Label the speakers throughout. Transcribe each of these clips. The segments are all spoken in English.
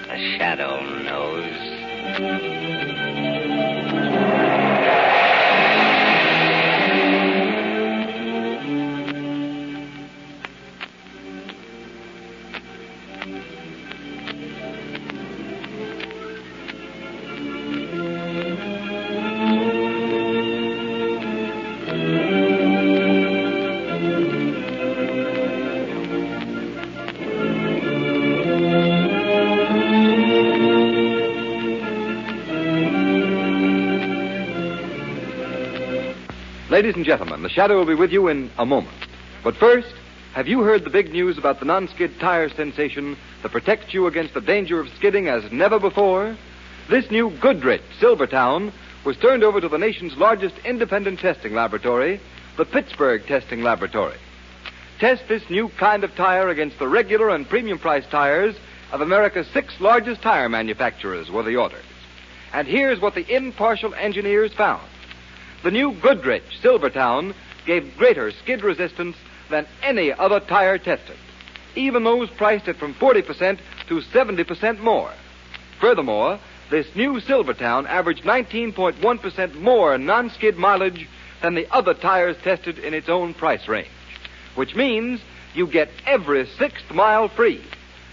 Speaker 1: The shadow knows.
Speaker 2: Ladies and gentlemen, the Shadow will be with you in a moment. But first, have you heard the big news about the non-skid tire sensation that protects you against the danger of skidding as never before? This new Goodrich Silvertown was turned over to the nation's largest independent testing laboratory, the Pittsburgh Testing Laboratory. Test this new kind of tire against the regular and premium price tires of America's 6 largest tire manufacturers were the orders. And here's what the impartial engineers found. The new Goodrich Silvertown gave greater skid resistance than any other tire tested, even those priced at from 40% to 70% more. Furthermore, this new Silvertown averaged 19.1% more non-skid mileage than the other tires tested in its own price range, which means you get every 6th mile free.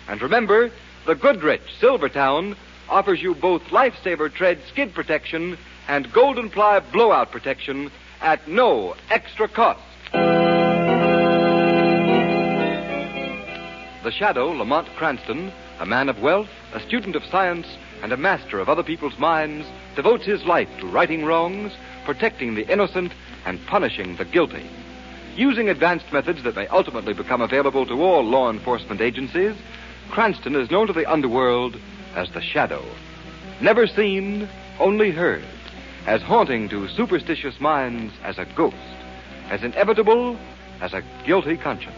Speaker 2: And remember, the Goodrich Silvertown offers you both Lifesaver Tread skid protection and Golden Ply blowout protection at no extra cost. The Shadow, Lamont Cranston, a man of wealth, a student of science, and a master of other people's minds, devotes his life to righting wrongs, protecting the innocent, and punishing the guilty. Using advanced methods that may ultimately become available to all law enforcement agencies, Cranston is known to the underworld as the Shadow. Never seen, only heard. As haunting to superstitious minds as a ghost, as inevitable as a guilty conscience.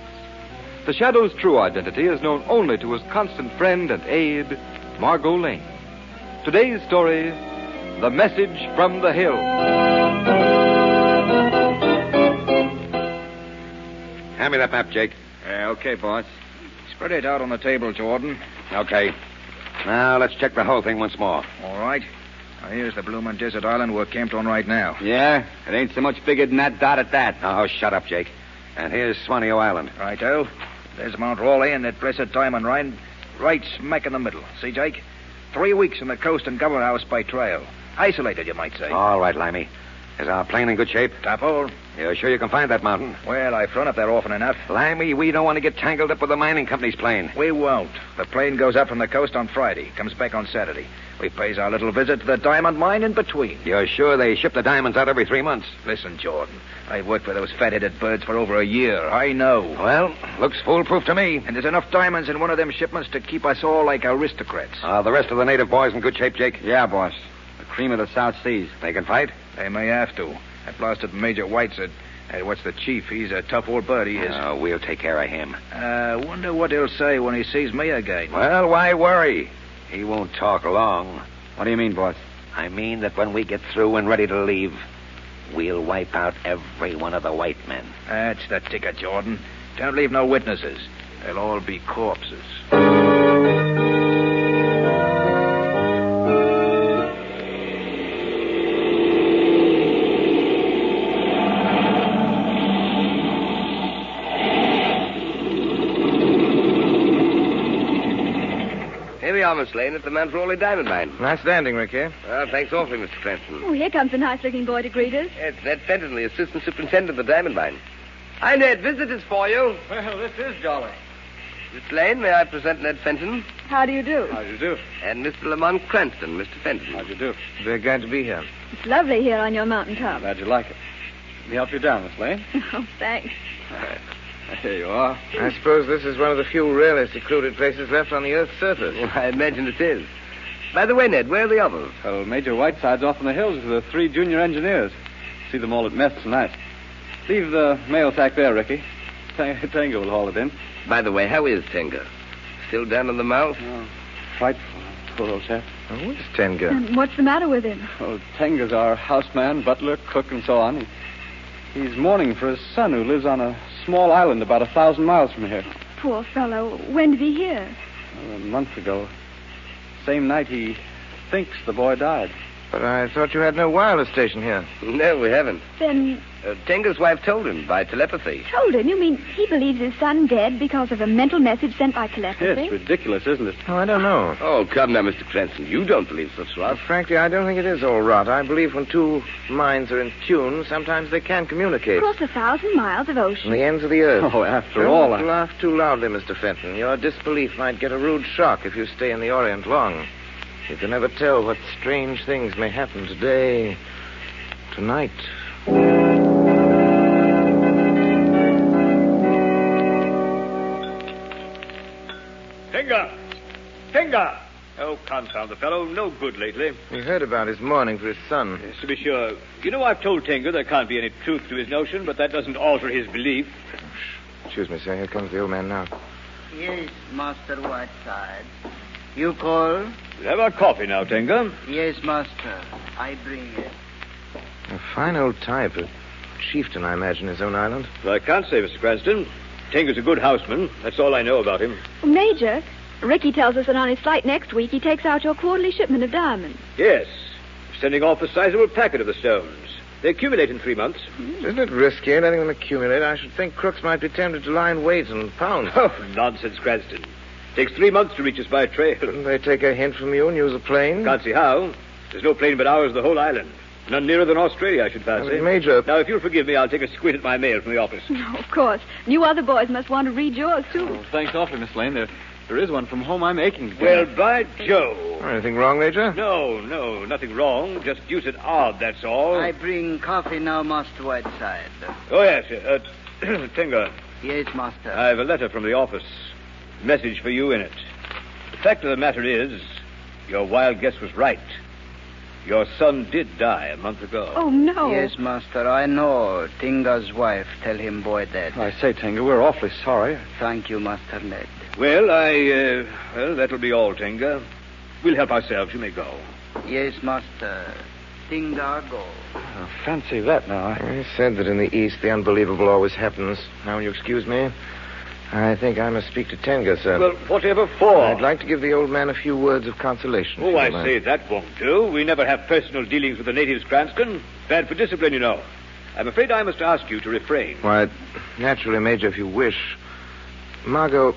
Speaker 2: The Shadow's true identity is known only to his constant friend and aide, Margot Lane. Today's story, The Message from the Hill.
Speaker 3: Hand me that map, Jake.
Speaker 4: Okay, boss. Spread it out on the table, Jordan.
Speaker 3: Okay. Now, let's check the whole thing once more.
Speaker 4: All right. Now, here's the bloomin' desert island we're camped on right now.
Speaker 5: Yeah? It ain't so much bigger than that dot at that.
Speaker 3: Oh, shut up, Jake. And here's Swaneo Island.
Speaker 4: Righto. There's Mount Raleigh and that blessed diamond mine right smack in the middle. See, Jake? 3 weeks from the coast and government house by trail. Isolated, you might say.
Speaker 3: All right, Limey. Is our plane in good shape?
Speaker 4: Top hole.
Speaker 3: You're sure you can find that mountain?
Speaker 4: Well, I've flown up there often enough.
Speaker 3: Limey, we don't want to get tangled up with the mining company's plane.
Speaker 4: We won't. The plane goes up from the coast on Friday, comes back on Saturday. We pays our little visit to the diamond mine in between.
Speaker 3: You're sure they ship the diamonds out every 3 months?
Speaker 4: Listen, Jordan, I've worked for those fat-headed birds for over a year. I know.
Speaker 3: Well, looks foolproof to me.
Speaker 4: And there's enough diamonds in one of them shipments to keep us all like aristocrats.
Speaker 3: The rest of the native boys in good shape, Jake?
Speaker 5: Yeah, boss. The cream of the South Seas.
Speaker 3: They can fight?
Speaker 4: They may have to. That blasted Major White's what's the chief? He's a tough old bird, he is.
Speaker 3: We'll take care of him.
Speaker 4: Wonder what he'll say when he sees me again.
Speaker 3: Well, why worry? He won't talk long.
Speaker 5: What do you mean, boss?
Speaker 3: I mean that when we get through and ready to leave, we'll wipe out every one of the white men.
Speaker 4: That's the ticket, Jordan. Don't leave no witnesses. They'll all be corpses.
Speaker 1: Here we are, Miss Lane, at the Mount Raleigh Diamond Mine.
Speaker 4: Nice landing, Rick, here.
Speaker 1: Well, thanks awfully, Mr. Cranston.
Speaker 6: Oh, here comes a nice-looking boy to greet us.
Speaker 1: It's Ned Fenton, the assistant superintendent of the Diamond Mine. Hi, Ned. Visitors for you.
Speaker 7: Well, this is jolly.
Speaker 1: Miss Lane, may I present Ned Fenton?
Speaker 6: How do you do?
Speaker 7: How do you do?
Speaker 1: And Mr. Lamont Cranston, Mr. Fenton.
Speaker 7: How do you do?
Speaker 4: We're glad to be here.
Speaker 6: It's lovely here on your mountaintop.
Speaker 7: Glad you like it. Let me help you down, Miss Lane.
Speaker 6: Oh, thanks.
Speaker 7: Here you are.
Speaker 4: I suppose this is one of the few really secluded places left on the Earth's surface.
Speaker 1: Well, I imagine it is. By the way, Ned, where are the others?
Speaker 7: Well, Major Whiteside's off in the hills with the 3 junior engineers. See them all at mess tonight. Leave the mail sack there, Ricky. Tenga will haul it in.
Speaker 1: By the way, how is Tenga? Still down in the mouth?
Speaker 7: Oh, frightful. Poor old chap.
Speaker 4: Oh, where's Tenga?
Speaker 6: And what's the matter with him?
Speaker 7: Oh, Tenga's our houseman, butler, cook, and so on. He's mourning for his son who lives on a small island about 1,000 miles from here.
Speaker 6: Poor fellow. When did he hear?
Speaker 7: A month ago. Same night he thinks the boy died.
Speaker 8: But I thought you had no wireless station here.
Speaker 1: No, we haven't.
Speaker 6: Then
Speaker 1: Tenga's wife told him by telepathy.
Speaker 6: told him? You mean he believes his son dead because of a mental message sent by
Speaker 7: It's
Speaker 6: telepathy?
Speaker 7: ridiculous, isn't it?
Speaker 8: Oh, I don't know.
Speaker 1: Oh, come now, Mr. Cranston. You don't believe such rot.
Speaker 8: Frankly, I don't think it is all rot. I believe when two minds are in tune, sometimes they can communicate.
Speaker 6: Across 1,000 miles of
Speaker 8: On
Speaker 6: ocean.
Speaker 8: the ends of the earth.
Speaker 7: Oh, after
Speaker 8: Don't
Speaker 7: all,
Speaker 8: laugh too loudly, Mr. Fenton. Your disbelief might get a rude shock if you stay in the Orient long. You can never tell what strange things may happen today, tonight.
Speaker 9: Tenga! Oh, confound the fellow. No good lately.
Speaker 8: We heard about his mourning for his son.
Speaker 9: Yes, to be sure. You know, I've told Tenga there can't be any truth to his notion, but that doesn't alter his belief.
Speaker 8: Excuse me, sir. Here comes the old man now.
Speaker 10: Yes, Master Whiteside. You call?
Speaker 9: We'll have our coffee now, Tenga.
Speaker 10: Yes, Master. I bring it.
Speaker 8: A fine old type. A chieftain, I imagine, his own island.
Speaker 9: Well, I can't say, Mr. Cranston. Tenga's a good houseman. That's all I know about him.
Speaker 6: Major, Ricky tells us that on his flight next week he takes out your quarterly shipment of diamonds.
Speaker 9: Yes. Sending off a sizable packet of the stones. They accumulate in 3 months.
Speaker 8: Isn't it risky letting them accumulate? I should think crooks might be tempted to lie in wait and pounce.
Speaker 9: Oh, nonsense, Cranston. Takes 3 months to reach us by trail.
Speaker 8: Couldn't they take a hint from you and use a plane?
Speaker 9: Can't see how. There's no plane but ours the whole island. None nearer than Australia, I should fancy.
Speaker 8: Major...
Speaker 9: Now, if you'll forgive me, I'll take a squint at my mail from the office.
Speaker 6: No, of course. You other boys must want to read yours, too.
Speaker 7: Oh, thanks awfully, Miss Lane. There is one from home I'm aching to get.
Speaker 9: Well, by Jove.
Speaker 8: Anything wrong, Major?
Speaker 9: No, nothing wrong. Just deuced odd, that's all.
Speaker 10: I bring coffee now, Master Whiteside.
Speaker 9: Oh, yes. Tenga,
Speaker 10: Yes, Master.
Speaker 9: I've a letter from the office. Message for you in it. The fact of the matter is, your wild guess was right. Your son did die a month ago.
Speaker 6: Oh, no.
Speaker 10: Yes, Master, I know. Tinga's wife tell him boy dead.
Speaker 7: I say, Tenga, we're awfully sorry.
Speaker 10: Thank you, Master Ned.
Speaker 9: Well, that'll be all, Tenga. We'll help ourselves. You may go.
Speaker 10: Yes, Master. Tinga go.
Speaker 7: Oh, fancy that now.
Speaker 8: I said that in the East the unbelievable always happens. Now, will you excuse me? I think I must speak to Tenga, sir.
Speaker 9: Well, whatever for?
Speaker 8: I'd like to give the old man a few words of consolation.
Speaker 9: Oh, I say, that won't do. We never have personal dealings with the natives, Cranston. Bad for discipline, you know. I'm afraid I must ask you to refrain.
Speaker 8: Why, naturally, Major, if you wish. Margot,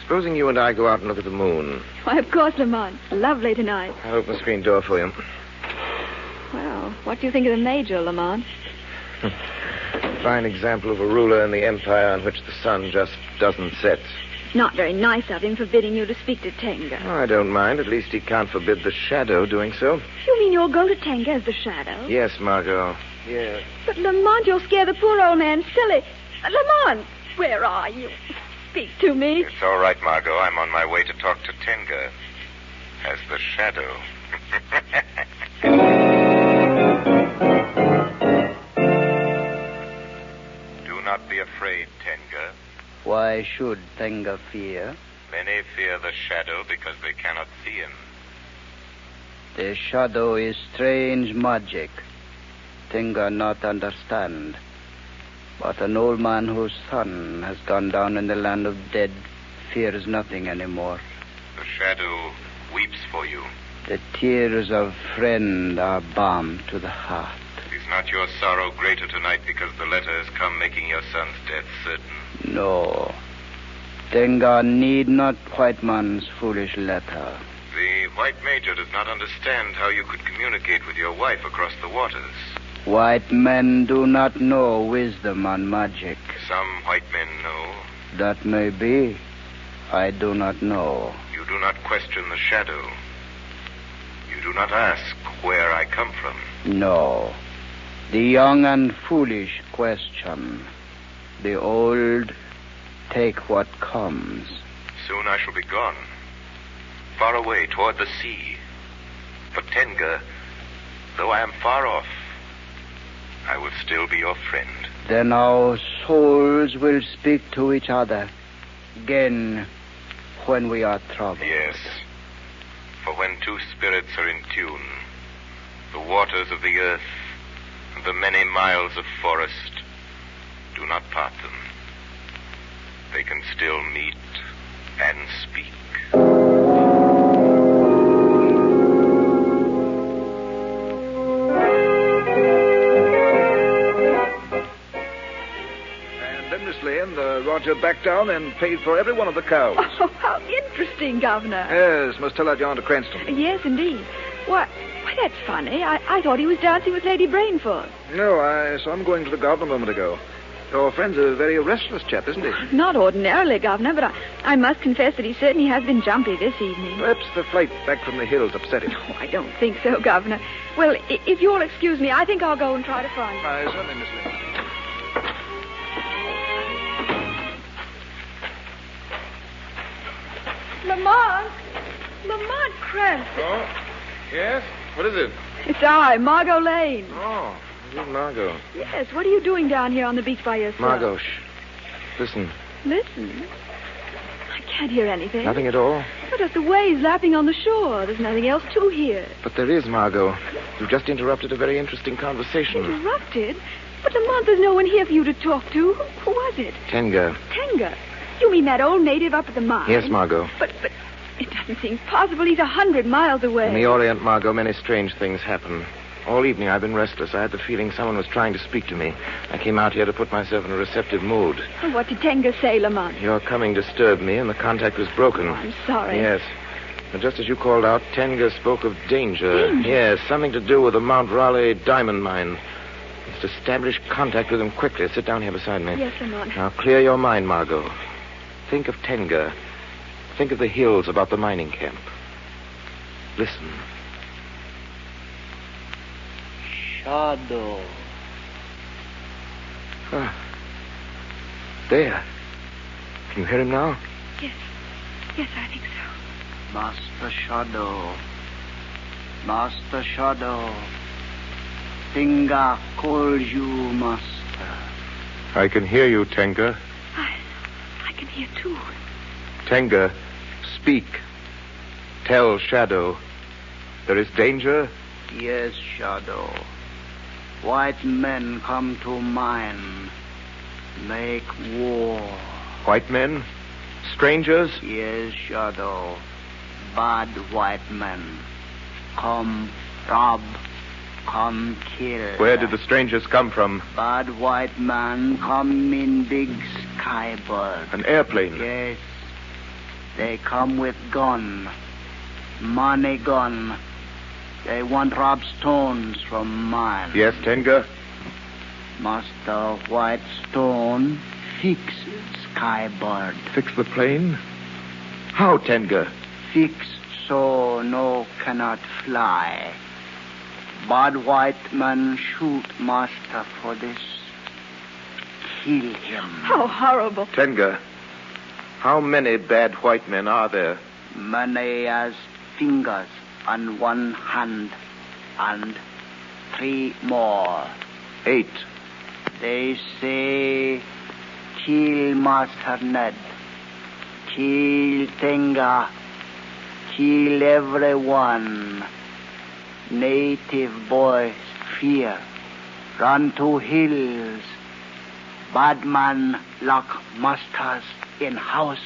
Speaker 8: supposing you and I go out and look at the moon.
Speaker 6: Why, of course, Lamont. Lovely tonight.
Speaker 8: I'll open the screen door for you.
Speaker 6: Well, what do you think of the Major, Lamont?
Speaker 8: Fine example of a ruler in the empire on which the sun just doesn't set.
Speaker 6: Not very nice of him forbidding you to speak to Tenga.
Speaker 8: Oh, I don't mind. At least he can't forbid the shadow doing so.
Speaker 6: You mean you'll go to Tenga as the shadow?
Speaker 8: Yes, Margot. Yes.
Speaker 6: But, Lamont, you'll scare the poor old man silly. Lamont, where are you? Speak to me.
Speaker 11: It's all right, Margot. I'm on my way to talk to Tenga as the shadow. Do not be afraid, Tenga.
Speaker 10: Why should Tenga fear?
Speaker 11: Many fear the shadow because they cannot see him.
Speaker 10: The shadow is strange magic. Tenga not understand. But an old man whose son has gone down in the land of dead fears nothing anymore.
Speaker 11: The shadow weeps for you.
Speaker 10: The tears of friend are balm to the heart.
Speaker 11: Is not your sorrow greater tonight because the letter has come making your son's death certain?
Speaker 10: No. Tenga need not white man's foolish letter.
Speaker 11: The white major does not understand how you could communicate with your wife across the waters.
Speaker 10: White men do not know wisdom and magic.
Speaker 11: Some white men know.
Speaker 10: That may be. I do not know.
Speaker 11: You do not question the shadow. You do not ask where I come from.
Speaker 10: No. The young and foolish question. The old take what comes.
Speaker 11: Soon I shall be gone. Far away toward the sea. But Tenga, though I am far off, I will still be your friend.
Speaker 10: Then our souls will speak to each other again when we are troubled.
Speaker 11: Yes. For when two spirits are in tune, the waters of the earth and the many miles of forest do not part them. they can still meet and speak.
Speaker 4: Miss Lane, Roger backed down and paid for every one of the cows.
Speaker 6: Oh, how interesting, Governor.
Speaker 4: Yes, must tell that yarn to Cranston.
Speaker 6: Yes, indeed. Why, that's funny. I thought he was dancing with Lady Brainford.
Speaker 4: No, I saw him going to the garden a moment ago. Your friend's a very restless chap, isn't he?
Speaker 6: Not ordinarily, Governor, but I must confess that he certainly has been jumpy this evening.
Speaker 4: Perhaps the flight back from the hills upset him.
Speaker 6: Oh, I don't think so, Governor. Well, if you'll excuse me, I think I'll go and try to find him.
Speaker 4: Aye, certainly, Miss Lane.
Speaker 6: Lamont Cranston.
Speaker 8: Oh, yes? What is it?
Speaker 6: It's I, Margot Lane.
Speaker 8: Oh, you, Margot.
Speaker 6: Yes, what are you doing down here on the beach by yourself?
Speaker 8: Margot, shh. Listen.
Speaker 6: Listen? I can't hear anything.
Speaker 8: Nothing at all?
Speaker 6: But just the waves lapping on the shore. There's nothing else to hear.
Speaker 8: But there is, Margot. You've just interrupted a very interesting conversation.
Speaker 6: Interrupted? But Lamont, there's no one here for you to talk to. Who was it?
Speaker 8: Tenga.
Speaker 6: Tenga? You mean that old native up at the mine?
Speaker 8: Yes, Margot.
Speaker 6: But it doesn't seem possible. He's 100 miles away.
Speaker 8: In the Orient, Margot, many strange things happen. All evening I've been restless. I had the feeling someone was trying to speak to me. I came out here to put myself in a receptive mood.
Speaker 6: Well, what did Tenga say, Lamont?
Speaker 8: Your coming disturbed me, and the contact was broken.
Speaker 6: Oh, I'm sorry.
Speaker 8: Yes. And just as you called out, Tenga spoke of danger.
Speaker 6: Danger?
Speaker 8: Yes, something to do with the Mount Raleigh diamond mine. Let's establish contact with him quickly. Sit down here beside me.
Speaker 6: Yes, Lamont.
Speaker 8: Now, clear your mind, Margot. Think of Tenga. Think of the hills about the mining camp. Listen.
Speaker 10: Shadow.
Speaker 8: Ah. There. Can you hear him now?
Speaker 6: Yes. Yes, I think so.
Speaker 10: Master Shadow. Master Shadow. Tenga calls you, Master.
Speaker 8: I can hear you, Tenga.
Speaker 6: I can hear, too.
Speaker 8: Tenga, speak. Tell Shadow. There is danger?
Speaker 10: Yes, Shadow. White men come to mine. Make war.
Speaker 8: White men? Strangers?
Speaker 10: Yes, Shadow. Bad white men. Come rob. Come kill.
Speaker 8: Where did the strangers come from?
Speaker 10: Bad white man come in big skybird.
Speaker 8: An airplane?
Speaker 10: Yes. They come with gun. Money gun. They want rob stones from mine.
Speaker 8: Yes, Tenga?
Speaker 10: Master White Stone fix skybird.
Speaker 8: Fix the plane? How, Tenga?
Speaker 10: Fix so no cannot fly. Bad white man shoot master for this. Kill him.
Speaker 6: How horrible.
Speaker 8: Tenga, how many bad white men are there?
Speaker 10: Many as fingers on one hand and 3 more.
Speaker 8: 8.
Speaker 10: They say kill Master Ned. Kill Tenga. Kill everyone. Native boys fear. Run to hills. Bad man lock masters in house.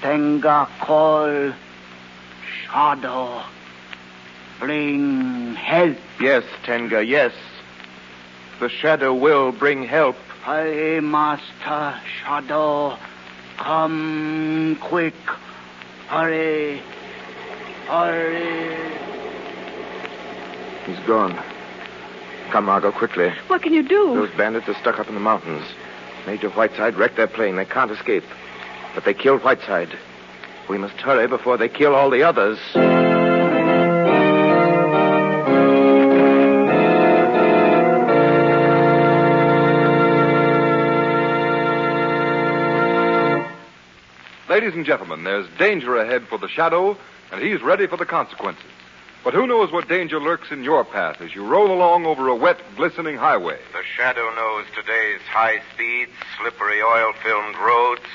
Speaker 10: Tenga call. Shadow. Bring help.
Speaker 8: Yes, Tenga, yes. The Shadow will bring help.
Speaker 10: Hey, Master Shadow. Come quick. Hurry. Hurry.
Speaker 8: He's gone. Come, Margot, quickly.
Speaker 6: What can you do?
Speaker 8: Those bandits are stuck up in the mountains. Major Whiteside wrecked their plane. They can't escape. But they killed Whiteside. We must hurry before they kill all the others.
Speaker 2: Ladies and gentlemen, there's danger ahead for the Shadow, and he's ready for the consequences. But who knows what danger lurks in your path as you roll along over a wet, glistening highway?
Speaker 11: The Shadow knows today's high speeds, slippery oil-filmed roads,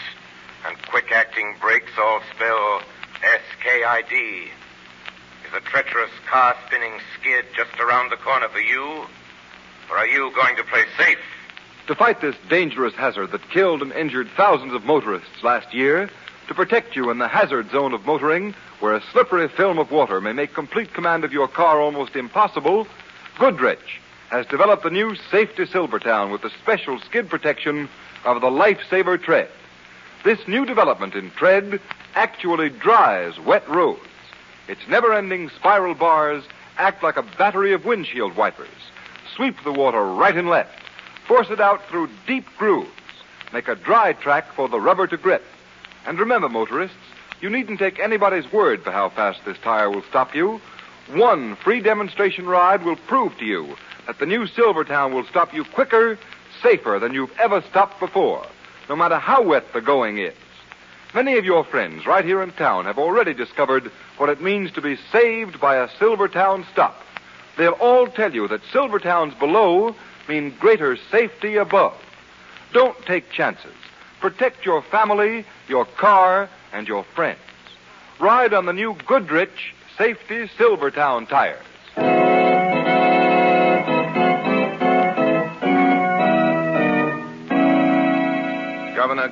Speaker 11: and quick-acting brakes all spell SKID. Is a treacherous car-spinning skid just around the corner for you? Or are you going to play safe
Speaker 2: To fight this dangerous hazard that killed and injured thousands of motorists last year, to protect you in the hazard zone of motoring, where a slippery film of water may make complete command of your car almost impossible, Goodrich has developed the new Safety Silvertown with the special skid protection of the Lifesaver Tread. This new development in tread actually dries wet roads. Its never-ending spiral bars act like a battery of windshield wipers. Sweep the water right and left. Force it out through deep grooves. Make a dry track for the rubber to grip. And remember, motorists, you needn't take anybody's word for how fast this tire will stop you. One free demonstration ride will prove to you that the new Silvertown will stop you quicker, safer than you've ever stopped before, no matter how wet the going is. Many of your friends right here in town have already discovered what it means to be saved by a Silvertown stop. They'll all tell you that Silvertowns below mean greater safety above. Don't take chances. Protect your family, your car, and your friends. Ride on the new Goodrich Safety Silvertown tires.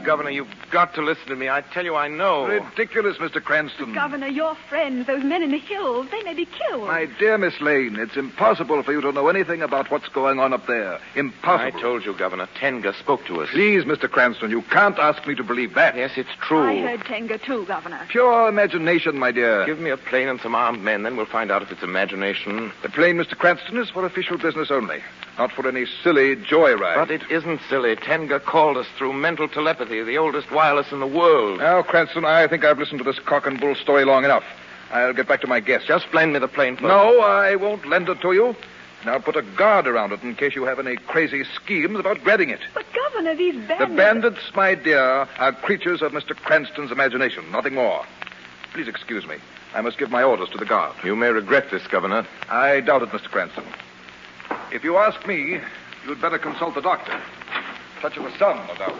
Speaker 8: Governor, you've got to listen to me. I tell you, I know.
Speaker 4: Ridiculous, Mr. Cranston.
Speaker 6: Governor, your friends, those men in the hills, they may be killed.
Speaker 4: My dear Miss Lane, it's impossible for you to know anything about what's going on up there. Impossible.
Speaker 8: I told you, Governor. Tenga spoke to us.
Speaker 4: Please, Mr. Cranston, you can't ask me to believe that.
Speaker 8: Yes, it's true.
Speaker 6: I heard Tenga, too, Governor.
Speaker 4: Pure imagination, my dear.
Speaker 8: Give me a plane and some armed men, then we'll find out if it's imagination.
Speaker 4: The plane, Mr. Cranston, is for official business only. Not for any silly joyride.
Speaker 8: But it isn't silly. Tenga called us through mental telepathy, the oldest wireless in the world.
Speaker 4: Now, Cranston, I think I've listened to this cock and bull story long enough. I'll get back to my guest.
Speaker 8: Just lend me the plane first.
Speaker 4: No, I won't lend it to you. Now put a guard around it in case you have any crazy schemes about grabbing it.
Speaker 6: But, Governor, these bandits...
Speaker 4: The bandits, my dear, are creatures of Mr. Cranston's imagination, nothing more. Please excuse me. I must give my orders to the guard.
Speaker 8: You may regret this, Governor.
Speaker 4: I doubt it, Mr. Cranston. If you ask me, you'd better consult the doctor. Touch of the sun, no doubt.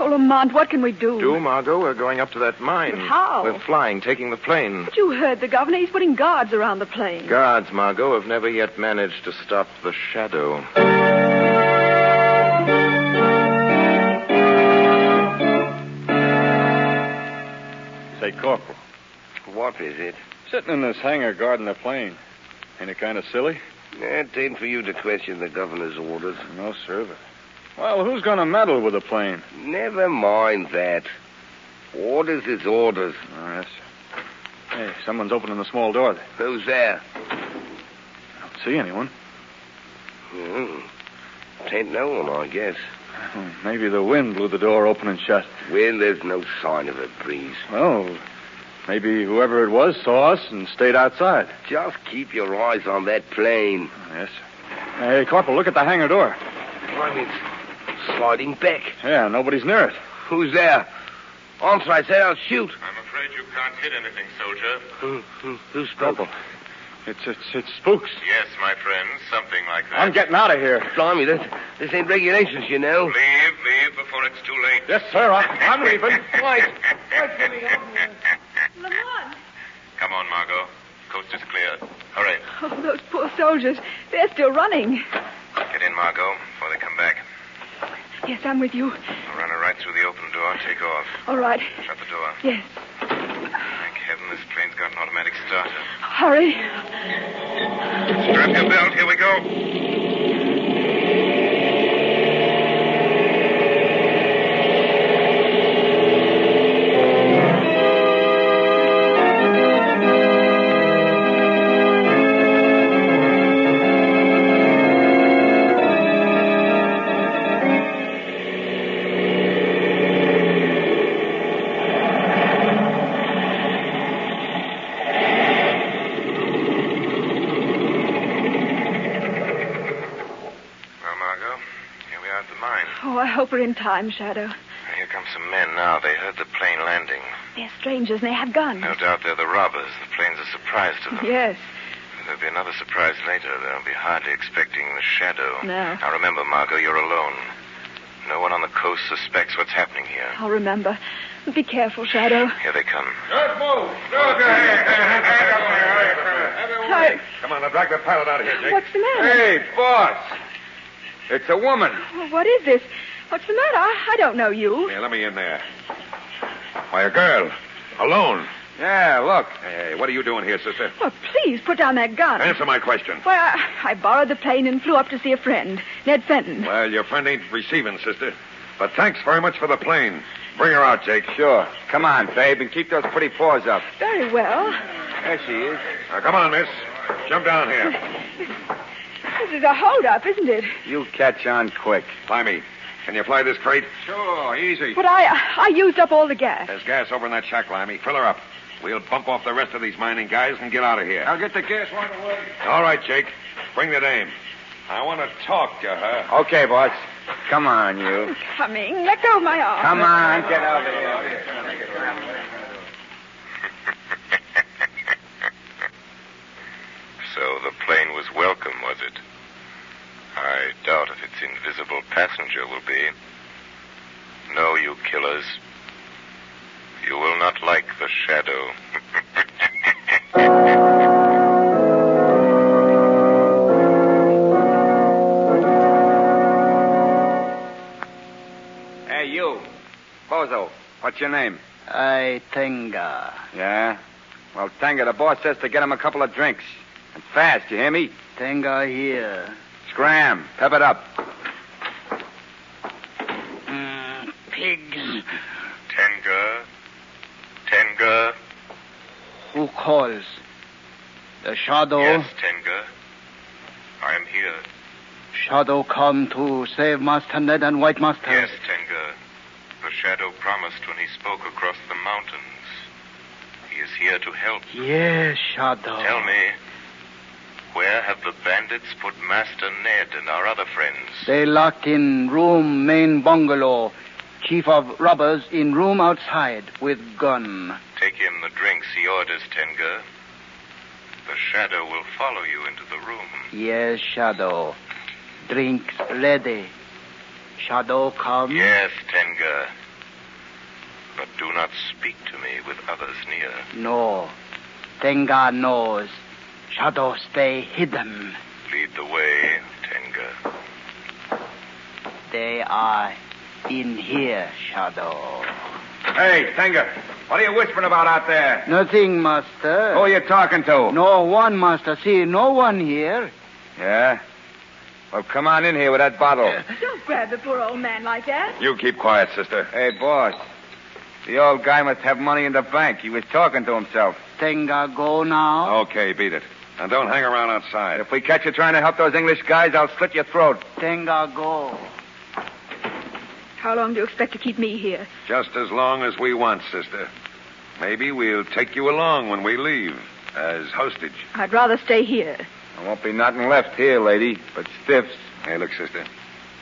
Speaker 6: Oh, Lamont, what can we do?
Speaker 8: Do, Margot? We're going up to that mine.
Speaker 6: But how?
Speaker 8: We're flying, taking the plane.
Speaker 6: But you heard the governor. He's putting guards around the plane.
Speaker 8: Guards, Margot, have never yet managed to stop the shadow.
Speaker 7: Say, Corporal.
Speaker 1: What is it?
Speaker 7: Sitting in this hangar guarding the plane. Ain't it kind of silly?
Speaker 1: It ain't for you to question the governor's orders.
Speaker 7: No, sir. Well, who's going to meddle with the plane?
Speaker 1: Never mind that. Orders is orders.
Speaker 7: Oh, yes. Hey, someone's opening the small door there.
Speaker 1: Who's there?
Speaker 7: I don't see anyone.
Speaker 1: Ain't no one, I guess.
Speaker 7: Maybe the wind blew the door open and shut.
Speaker 1: Well, there's no sign of a breeze.
Speaker 7: Well, maybe whoever it was saw us and stayed outside.
Speaker 1: Just keep your eyes on that plane.
Speaker 7: Oh, yes. Hey, Corporal, look at the hangar door.
Speaker 1: I mean, sliding back.
Speaker 7: Yeah, nobody's near it.
Speaker 1: Who's there? Answer, I say, I'll shoot.
Speaker 11: I'm afraid you can't hit anything, soldier.
Speaker 1: Who's spoken?
Speaker 7: It's spooks.
Speaker 11: Yes, my friend, something like that.
Speaker 7: I'm getting out of here.
Speaker 1: Blimey, this ain't regulations, you know.
Speaker 11: Leave before it's too late.
Speaker 7: Yes, sir, I'm leaving.
Speaker 1: Wait for me.
Speaker 6: Lamont!
Speaker 11: Come on, Margot. Coast is clear. Hurry.
Speaker 6: Oh, those poor soldiers. They're still running.
Speaker 11: Get in, Margot, before they come back.
Speaker 6: Yes, I'm with you.
Speaker 11: I'll run her right through the open door. Take off.
Speaker 6: All right.
Speaker 11: Shut the door.
Speaker 6: Yes.
Speaker 11: Thank heaven this plane's got an automatic starter.
Speaker 6: Hurry.
Speaker 11: Strap your belt. Here we go.
Speaker 6: Oh, I hope we're in time, Shadow.
Speaker 11: Here come some men now. They heard the plane landing.
Speaker 6: They're strangers and they have guns.
Speaker 11: No doubt they're the robbers. The plane's a surprise to them.
Speaker 6: Yes.
Speaker 11: There'll be another surprise later. They'll be hardly expecting the shadow.
Speaker 6: No.
Speaker 11: Now remember, Margot, you're alone. No one on the coast suspects what's happening here.
Speaker 6: I'll remember. Be careful, Shadow.
Speaker 11: Here they come.
Speaker 4: Don't move.
Speaker 6: Hi.
Speaker 4: Come on, now drag the pilot out of here, Jake.
Speaker 6: What's the matter?
Speaker 4: Hey, boss.
Speaker 5: It's a woman.
Speaker 6: Oh, what is this? What's the matter? I don't know you.
Speaker 12: Hey, let me in there. Why, a girl. Alone.
Speaker 5: Yeah, look.
Speaker 12: Hey, what are you doing here, sister?
Speaker 6: Oh, please put down that gun.
Speaker 12: Answer my question.
Speaker 6: Well, I borrowed the plane and flew up to see a friend, Ned Fenton.
Speaker 12: Well, your friend ain't receiving, sister. But thanks very much for the plane. Bring her out, Jake.
Speaker 5: Sure. Come on, babe, and keep those pretty paws up.
Speaker 6: Very well.
Speaker 5: There she is.
Speaker 12: Now, come on, miss. Jump down here.
Speaker 6: This is a hold-up, isn't it?
Speaker 5: You catch on quick.
Speaker 12: Limey, can you fly this crate? Sure, easy.
Speaker 6: But I used up all the gas.
Speaker 12: There's gas over in that shack, Limey. Fill her up. We'll bump off the rest of these mining guys and get out of here.
Speaker 5: I'll get the gas right away.
Speaker 12: All right, Jake. Bring the dame. I want to talk to her.
Speaker 5: Okay, boss. Come on, you.
Speaker 6: Coming. Let go of my arm.
Speaker 5: Come on, get out of here.
Speaker 11: So the plane was welcome, was it? I doubt if its invisible passenger will be. No, you killers. You will not like the shadow.
Speaker 5: Hey, you. Bozo, what's your name?
Speaker 10: Tenga.
Speaker 5: Yeah? Well, Tenga, the boss says to get him a couple of drinks. And fast, you hear me?
Speaker 10: Tenga here.
Speaker 5: Scram. Pep it up.
Speaker 10: Pigs.
Speaker 11: Tenga.
Speaker 10: Who calls? The Shadow?
Speaker 11: Yes, Tenga. I am here.
Speaker 10: Shadow come to save Master Ned and White Master.
Speaker 11: Yes, Tenga. The Shadow promised when he spoke across the mountains. He is here to help.
Speaker 10: Yes, Shadow.
Speaker 11: Tell me, where have the bandits put Master Ned and our other friends?
Speaker 10: They locked in room main bungalow. Chief of robbers in room outside with gun.
Speaker 11: Take him the drinks he orders, Tenga. The Shadow will follow you into the room.
Speaker 10: Yes, Shadow. Drinks ready. Shadow come?
Speaker 11: Yes, Tenga. But do not speak to me with others near.
Speaker 10: No. Tenga knows. Shadow stay hidden.
Speaker 11: Lead the way, Tenga.
Speaker 10: They are in here, Shadow.
Speaker 5: Hey, Tenga, what are you whispering about out there?
Speaker 10: Nothing, Master.
Speaker 5: Who are you talking to?
Speaker 10: No one, Master. See, no one here.
Speaker 5: Yeah? Well, come on in here with that bottle.
Speaker 6: Don't grab the poor old man like that.
Speaker 12: You keep quiet, sister.
Speaker 5: Hey, boss. The old guy must have money in the bank. He was talking to himself.
Speaker 10: Tenga go now.
Speaker 12: Okay, beat it. And don't hang around outside.
Speaker 5: If we catch you trying to help those English guys, I'll slit your throat.
Speaker 10: Tenga go.
Speaker 6: How long do you expect to keep me here?
Speaker 12: Just as long as we want, sister. Maybe we'll take you along when we leave, as hostage.
Speaker 6: I'd rather stay here.
Speaker 5: There won't be nothing left here, lady, but stiffs.
Speaker 12: Hey, look, sister.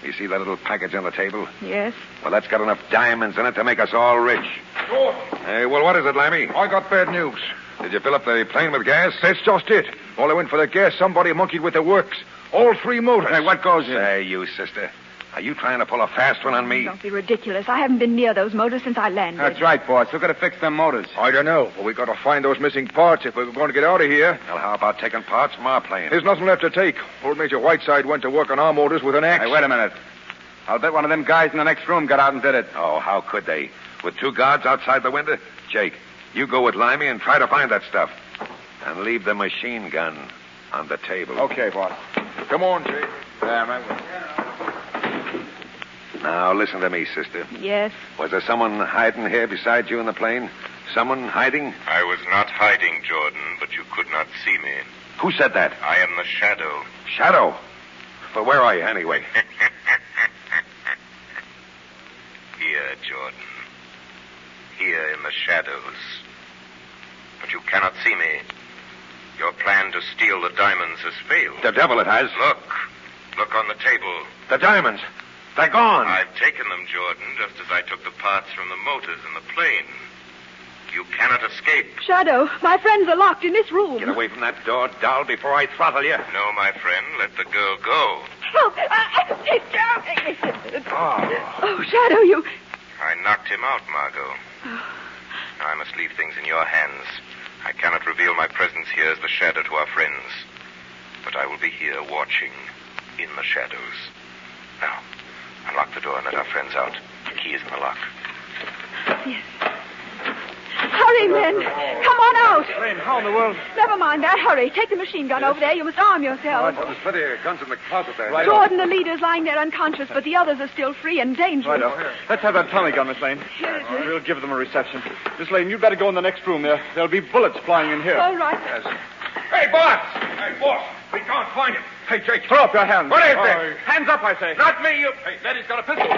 Speaker 12: You see that little package on the table?
Speaker 6: Yes?
Speaker 12: Well, that's got enough diamonds in it to make us all rich.
Speaker 4: Sure.
Speaker 12: Hey, well, what is it, Lammy?
Speaker 4: I got bad news.
Speaker 12: Did you fill up the plane with gas?
Speaker 4: That's just it. While I went for the gas, somebody monkeyed with the works. All three motors.
Speaker 12: Hey, what goes in? Say, you, sister. Are you trying to pull a fast one on me?
Speaker 6: Don't be ridiculous. I haven't been near those motors since I landed.
Speaker 5: That's right, boss. We've got to fix them motors.
Speaker 4: I don't know, but we got to find those missing parts if we're going to get out of here.
Speaker 12: Well, how about taking parts from our plane?
Speaker 4: There's nothing left to take. Old Major Whiteside went to work on our motors with an axe.
Speaker 5: Hey, wait a minute. I'll bet one of them guys in the next room got out and did it.
Speaker 12: Oh, how could they? With two guards outside the window? Jake, you go with Limey and try to find that stuff. And leave the machine gun on the table.
Speaker 4: Okay, boss. Come on, Jake.
Speaker 5: Yeah, man.
Speaker 12: Now, listen to me, sister.
Speaker 6: Yes?
Speaker 12: Was there someone hiding here beside you in the plane? Someone hiding?
Speaker 11: I was not hiding, Jordan, but you could not see me.
Speaker 12: Who said that?
Speaker 11: I am the Shadow.
Speaker 12: Shadow? But where are you, anyway?
Speaker 11: Here, Jordan. Here in the shadows. But you cannot see me. Your plan to steal the diamonds has failed.
Speaker 12: The devil it has.
Speaker 11: Look. Look on the table.
Speaker 12: The diamonds. They're gone.
Speaker 11: I've taken them, Jordan, just as I took the parts from the motors in the plane. You cannot escape.
Speaker 6: Shadow, my friends are locked in this room.
Speaker 12: Get away from that door, doll, before I throttle you.
Speaker 11: No, my friend. Let the girl go.
Speaker 6: Oh, oh, Shadow, you...
Speaker 11: I knocked him out, Margot. Now I must leave things in your hands. I cannot reveal my presence here as the Shadow to our friends. But I will be here watching in the shadows. Now, unlock the door and let our friends out. The key is in the lock.
Speaker 6: Yes. Hurry, men. Come on out.
Speaker 2: Lane, how in the world?
Speaker 6: Never mind that. Hurry. Take the machine gun over there. You must arm yourselves.
Speaker 12: There's plenty of guns in the closet there.
Speaker 2: Right.
Speaker 6: Jordan, the leader's lying there unconscious, but the others are still free and dangerous.
Speaker 2: Righto. Let's have that Tommy gun, Miss Lane.
Speaker 6: Here it is.
Speaker 2: We'll give them a reception. Miss Lane, you'd better go in the next room. There'll be bullets flying in here.
Speaker 6: All right.
Speaker 12: Hey, boss! Hey, boss! We can't find him. Hey, Jake.
Speaker 2: Throw up your hands.
Speaker 12: What is this?
Speaker 2: Hands up, I say.
Speaker 12: Not me, you... Hey, Letty's got a pistol.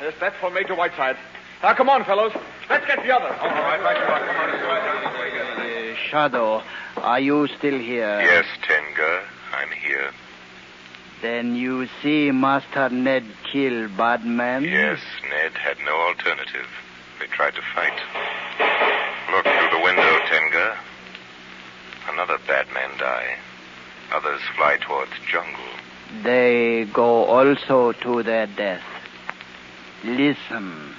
Speaker 2: Yes, that's for Major Whiteside. Now, come on, fellows. Let's get the others.
Speaker 12: All right, come on.
Speaker 10: Shadow, are you still here?
Speaker 11: Yes, Tenga, I'm here.
Speaker 10: Then you see Master Ned kill bad men?
Speaker 11: Yes, Ned had no alternative. They tried to fight. Look through the window, Tenga. Another bad man die. Others fly towards jungle.
Speaker 10: They go also to their death. Listen.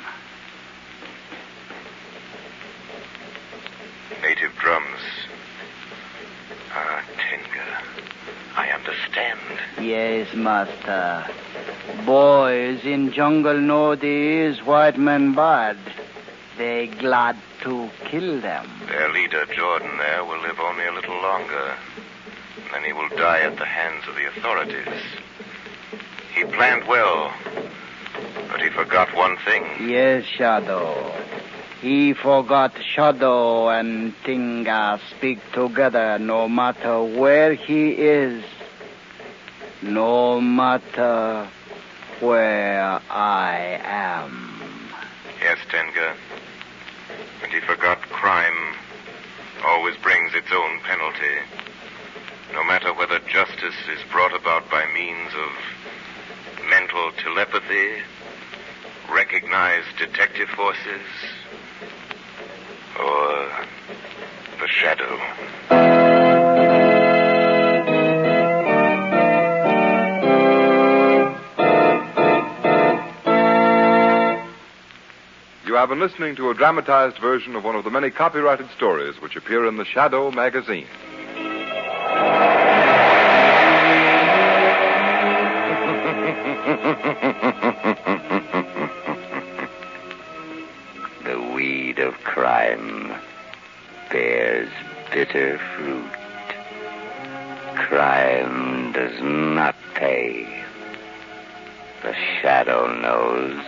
Speaker 11: Native drums. Ah, Tenga. I understand.
Speaker 10: Yes, Master. Boys in jungle know these white men bad. They glad to kill them.
Speaker 11: Their leader, Jordan, there, will live only a little longer. And then he will die at the hands of the authorities. He planned well, but he forgot one thing.
Speaker 10: Yes, Shadow. He forgot Shadow and Tinga speak together no matter where he is. No matter where I am.
Speaker 11: Yes, Tenga. And he forgot crime always brings its own penalty. No matter whether justice is brought about by means of mental telepathy, recognized detective forces, or the shadow.
Speaker 2: You have been listening to a dramatized version of one of the many copyrighted stories which appear in the Shadow magazine.
Speaker 3: The weed of crime bears bitter fruit. Crime does not pay. The shadow knows.